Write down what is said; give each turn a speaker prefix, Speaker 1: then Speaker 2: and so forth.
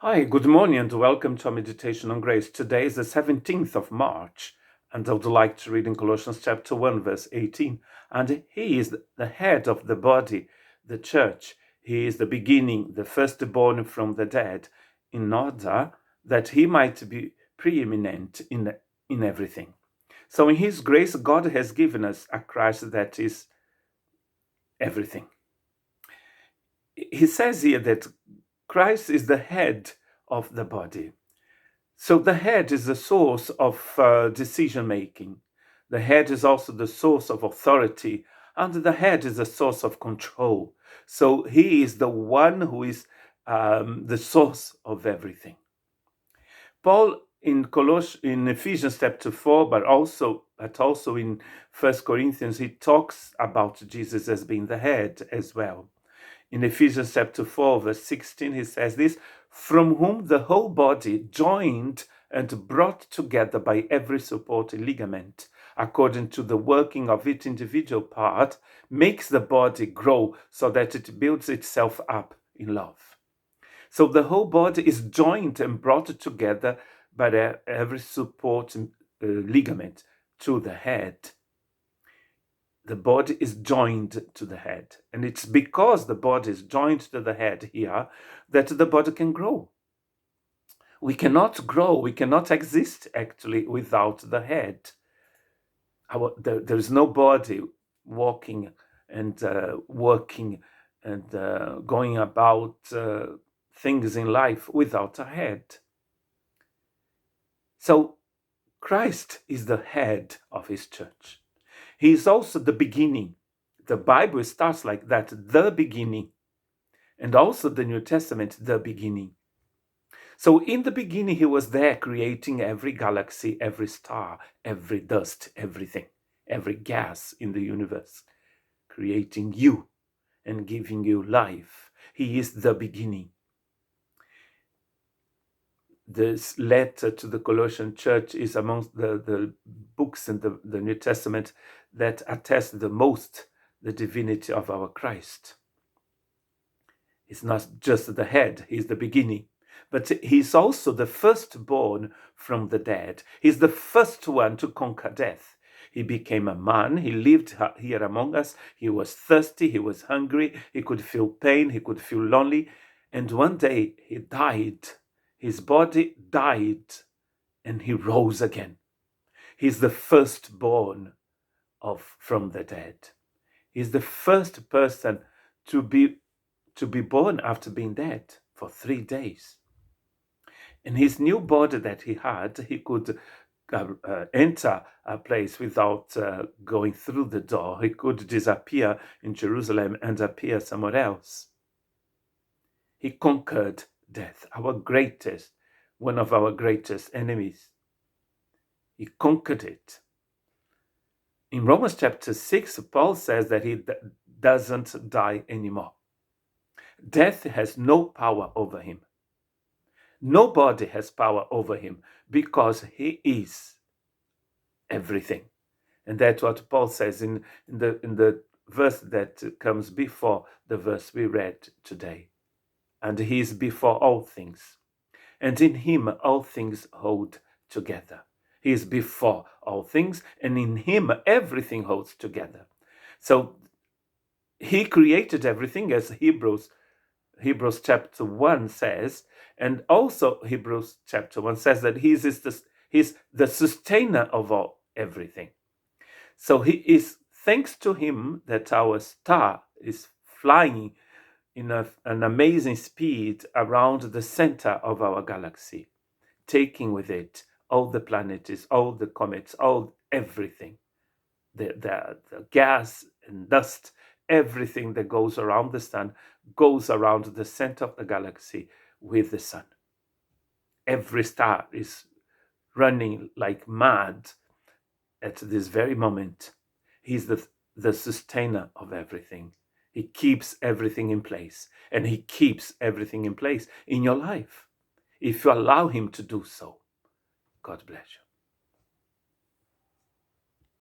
Speaker 1: Hi, good morning and welcome to our meditation on grace. Today is the 17th of March, and I would like to read in Colossians chapter 1, verse 18. And he is the head of the body, the church. He is the beginning, the firstborn from the dead, in order that he might be preeminent in everything. So in his grace, God has given us a Christ that is everything. He says here that Christ is the head of the body. So the head is the source of decision making. The head is also the source of authority, and the head is the source of control. So he is the one who is the source of everything. Paul in Ephesians chapter 4, but also in 1 Corinthians, he talks about Jesus as being the head as well. In Ephesians chapter 4, verse 16, he says this, from whom the whole body, joined and brought together by every supporting ligament, according to the working of each individual part, makes the body grow so that it builds itself up in love. So the whole body is joined and brought together by every supporting ligament to the head. The body is joined to the head. And it's because the body is joined to the head here that the body can grow. We cannot grow, we cannot exist actually without the head. There is no body walking and working and going about things in life without a head. So Christ is the head of his church. He is also the beginning. The Bible starts like that, the beginning. And also the New Testament, the beginning. So in the beginning, he was there creating every galaxy, every star, every dust, everything, every gas in the universe, creating you and giving you life. He is the beginning. This letter to the Colossian church is amongst the books in the New Testament that attest the most the divinity of our Christ. He's not just the head, he's the beginning. But he's also the firstborn from the dead. He's the first one to conquer death. He became a man. He lived here among us. He was thirsty. He was hungry. He could feel pain. He could feel lonely. And one day he died. His body died and he rose again. He's the firstborn from the dead. He's the first person to be born after being dead for 3 days. In his new body that he had, he could enter a place without going through the door. He could disappear in Jerusalem and appear somewhere else. He conquered death, one of our greatest enemies. He conquered it. In Romans chapter 6, Paul says that he doesn't die anymore. Death has no power over him. Nobody has power over him because he is everything. And that's what Paul says in the verse that comes before the verse we read today. And he is before all things. And in him all things hold together. He is before all things, and in him everything holds together. So he created everything, as Hebrews chapter 1 says, and also Hebrews chapter 1 says that he's the sustainer of everything. So he is, thanks to him that our star is flying in an amazing speed around the center of our galaxy, taking with it all the planets, all the comets, everything, the gas and dust, everything that goes around the sun goes around the center of the galaxy with the sun. Every star is running like mad at this very moment. He's the sustainer of everything. He keeps everything in place, and he keeps everything in place in your life if you allow him to do so. God bless you.